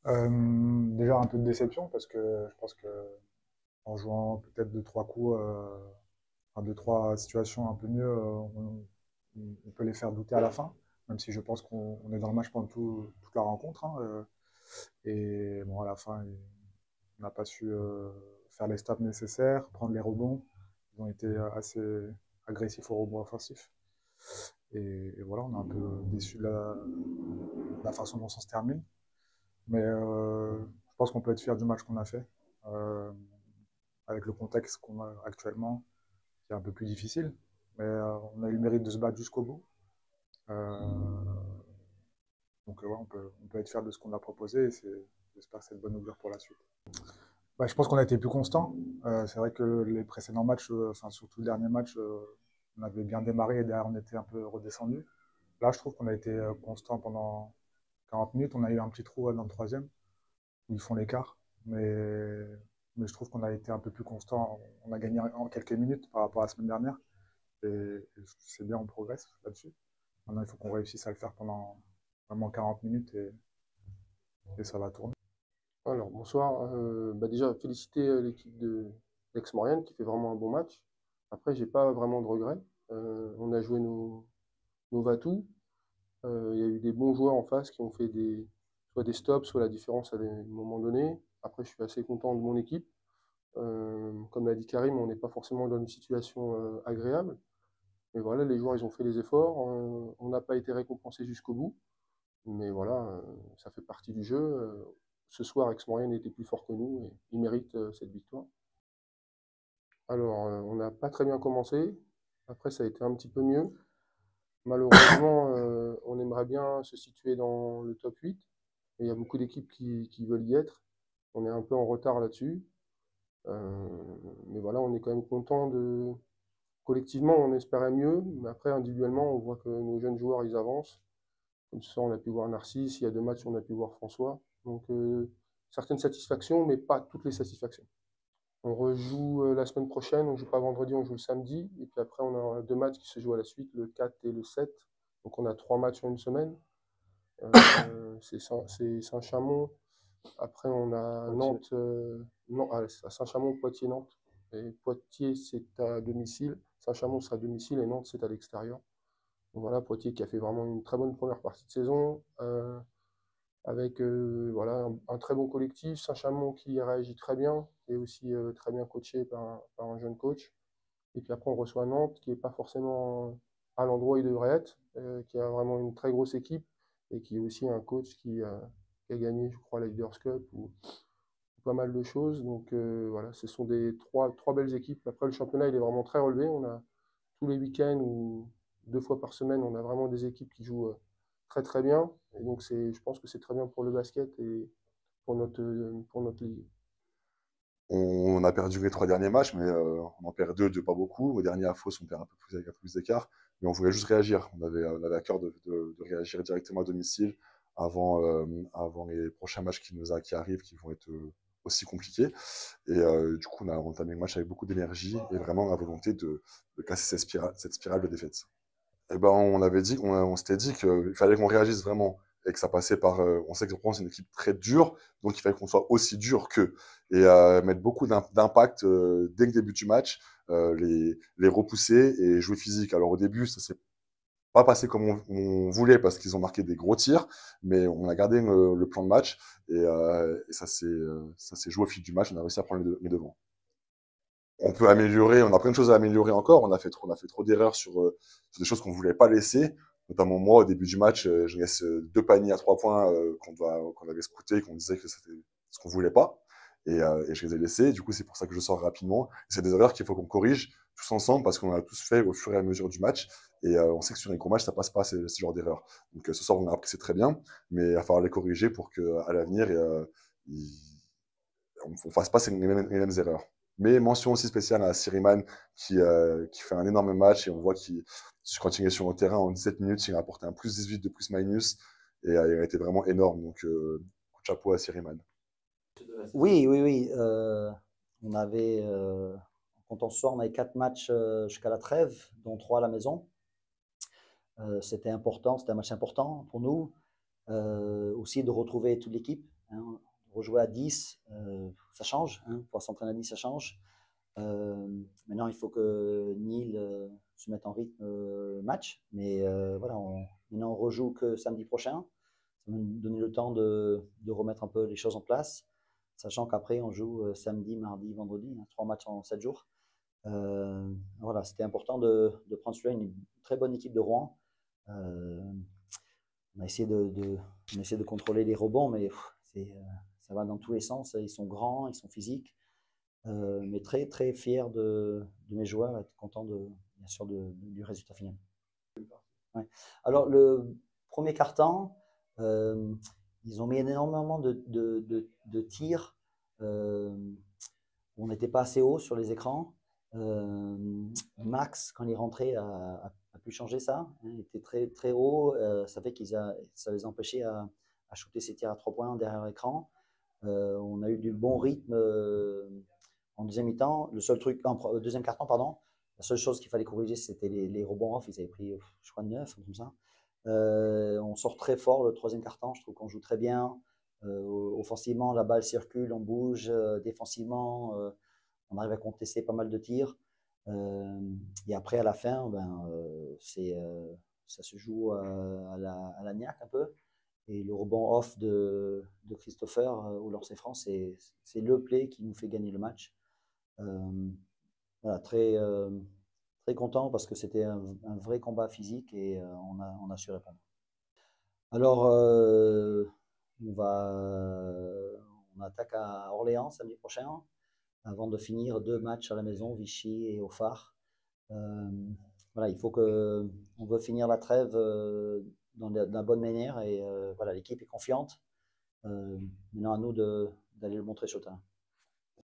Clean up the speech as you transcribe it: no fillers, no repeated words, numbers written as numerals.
Déjà un peu de déception parce que je pense que en jouant peut-être deux trois coups, enfin deux trois situations un peu mieux, on peut les faire douter à la fin. Même si je pense qu'on est dans le match pendant toute la rencontre, hein, et bon à la fin, on n'a pas su faire les stops nécessaires, prendre les rebonds. Ils ont été assez agressifs au rebond offensif. Et voilà, on est un peu déçu de la façon dont ça se termine. Mais je pense qu'on peut être fier du match qu'on a fait, euh, avec le contexte qu'on a actuellement, qui est un peu plus difficile. Mais on a eu le mérite de se battre jusqu'au bout. Euh, donc ouais, on peut être fier de ce qu'on a proposé et j'espère que c'est de bonne augure pour la suite. Bah, je pense qu'on a été plus constant. C'est vrai que les précédents matchs, enfin surtout le dernier match, on avait bien démarré et derrière on était un peu redescendu. Là, je trouve qu'on a été constant pendant 40 minutes. On a eu un petit trou dans le troisième où ils font l'écart. Mais je trouve qu'on a été un peu plus constant. On a gagné en quelques minutes par rapport à la semaine dernière. Et c'est bien, on progresse là-dessus. Maintenant, il faut qu'on réussisse à le faire pendant vraiment 40 minutes et ça va tourner. Alors, bonsoir. Déjà, féliciter l'équipe d'Aix-Maurienne qui fait vraiment un bon match. Après, j'ai pas vraiment de regrets. On a joué nos va-tout. Il y a eu des bons joueurs en face qui ont fait soit des stops, soit la différence à des moments donnés. Après, je suis assez content de mon équipe. Comme l'a dit Karim, on n'est pas forcément dans une situation agréable. Mais voilà, les joueurs, ils ont fait les efforts. On n'a pas été récompensé jusqu'au bout. Mais voilà, ça fait partie du jeu. Ce soir, Aix-Maurienne était plus fort que nous et il mérite cette victoire. Alors, on n'a pas très bien commencé. Après, ça a été un petit peu mieux. Malheureusement, on aimerait bien se situer dans le top 8. Il y a beaucoup d'équipes qui veulent y être. On est un peu en retard là-dessus. Euh, mais voilà, on est quand même content de. Collectivement, on espérait mieux. Mais après, individuellement, on voit que nos jeunes joueurs, ils avancent. Comme ce soir, on a pu voir Narcisse. Il y a deux matchs, on a pu voir François. Donc, certaines satisfactions, mais pas toutes les satisfactions. On rejoue la semaine prochaine, on joue pas vendredi, on joue le samedi. Et puis après, on a deux matchs qui se jouent à la suite, le 4 et le 7. Donc on a trois matchs en une semaine. C'est Saint-Chamond. Après, on a Poitiers. Nantes, non, à Saint-Chamond, Poitiers, Nantes. Et Poitiers, c'est à domicile. Saint-Chamond, c'est à domicile et Nantes, c'est à l'extérieur. Donc voilà, Poitiers qui a fait vraiment une très bonne première partie de saison. Avec voilà, un très bon collectif. Saint-Chamond qui réagit très bien et aussi très bien coaché par un jeune coach. Et puis après, on reçoit Nantes qui n'est pas forcément à l'endroit où il devrait être, qui a vraiment une très grosse équipe et qui est aussi un coach qui a gagné, je crois, la Leaders Cup ou pas mal de choses. Donc voilà, ce sont des trois belles équipes. Après, le championnat, il est vraiment très relevé. On a tous les week-ends ou deux fois par semaine, on a vraiment des équipes qui jouent très très bien. Et donc, je pense que c'est très bien pour le basket et pour notre ligue. On a perdu les trois derniers matchs, mais on en perd deux de pas beaucoup. Au dernier à Fos, on perd un peu plus avec un peu plus d'écart. Mais on voulait juste réagir. On avait à cœur de réagir directement à domicile avant les prochains matchs qui arrivent, qui vont être aussi compliqués. Et du coup, on a entamé le match avec beaucoup d'énergie et vraiment la volonté de casser cette spirale de défaite. Et ben, on s'était dit qu'il fallait qu'on réagisse vraiment et que ça passait par. On sait que c'est une équipe très dure, donc il fallait qu'on soit aussi dur qu'eux et mettre beaucoup d'impact dès le début du match, les repousser et jouer physique. Alors au début, ça s'est pas passé comme on voulait parce qu'ils ont marqué des gros tirs, mais on a gardé le plan de match et ça s'est joué au fil du match. On a réussi à prendre les devants. On peut améliorer, on a plein de choses à améliorer encore. On a fait trop d'erreurs sur des choses qu'on ne voulait pas laisser. Notamment moi, au début du match, je laisse deux paniers à 3 points qu'on avait scoutés, qu'on disait que c'était ce qu'on voulait pas. Et je les ai laissés. Du coup, c'est pour ça que je sors rapidement. Et c'est des erreurs qu'il faut qu'on corrige tous ensemble parce qu'on a tous fait au fur et à mesure du match. Et on sait que sur un gros match, ça passe pas ce genre d'erreurs. Donc ce soir, on a appris c'est très bien, mais il va falloir les corriger pour qu'à l'avenir, on ne fasse pas les mêmes erreurs. Mais mention aussi spéciale à Siriman qui fait un énorme match et on voit qu'il, quand il est sur le terrain en 17 minutes, il a apporté un plus 18 de plus minus et il a été vraiment énorme. Donc, coup de chapeau à Siriman. Oui, oui, oui. On avait, quand on sort, on avait 4 matchs jusqu'à la trêve, dont 3 à la maison. C'était important, c'était un match important pour nous. Aussi de retrouver toute l'équipe, hein. Rejouer à 10, ça change. Hein. Pouvoir s'entraîner à 10, ça change. Maintenant, il faut que Nîmes se mette en rythme match. Mais voilà, maintenant, on rejoue que samedi prochain. Ça va nous donner le temps de remettre un peu les choses en place. Sachant qu'après, on joue samedi, mardi, vendredi, hein, 3 matchs en 7 jours. Voilà, c'était important de prendre celui-là, une très bonne équipe de Rouen. On a essayé de contrôler les rebonds, mais ça va dans tous les sens. Ils sont grands, ils sont physiques, mais très très fiers de mes joueurs, être contents bien sûr du résultat final. Ouais. Alors le premier quart-temps, ils ont mis énormément de tirs. On n'était pas assez haut sur les écrans. Max, quand il rentrait, a pu changer ça. Hein, il était très, très haut. Ça fait ça les empêchait à shooter ses tirs à 3 points derrière l'écran. On a eu du bon rythme en deuxième mi-temps. Le seul truc, en deuxième quart-temps, pardon. La seule chose qu'il fallait corriger, c'était les rebonds off. Ils avaient pris, je crois, 9, comme ça. On sort très fort le troisième quart-temps. Je trouve qu'on joue très bien. Offensivement, la balle circule, on bouge. Défensivement, on arrive à contester pas mal de tirs. Et après, à la fin, ça se joue à la niaque un peu. Et le rebond off de Christopher au lancer franc, c'est le play qui nous fait gagner le match. Voilà, très, très content parce que c'était un vrai combat physique et on a su répondre. Alors, on attaque à Orléans samedi prochain, avant de finir 2 matchs à la maison, Vichy et au Phare. Voilà, on veut finir la trêve dans la bonne manière et voilà, l'équipe est confiante. Maintenant à nous d'aller le montrer sur le terrain.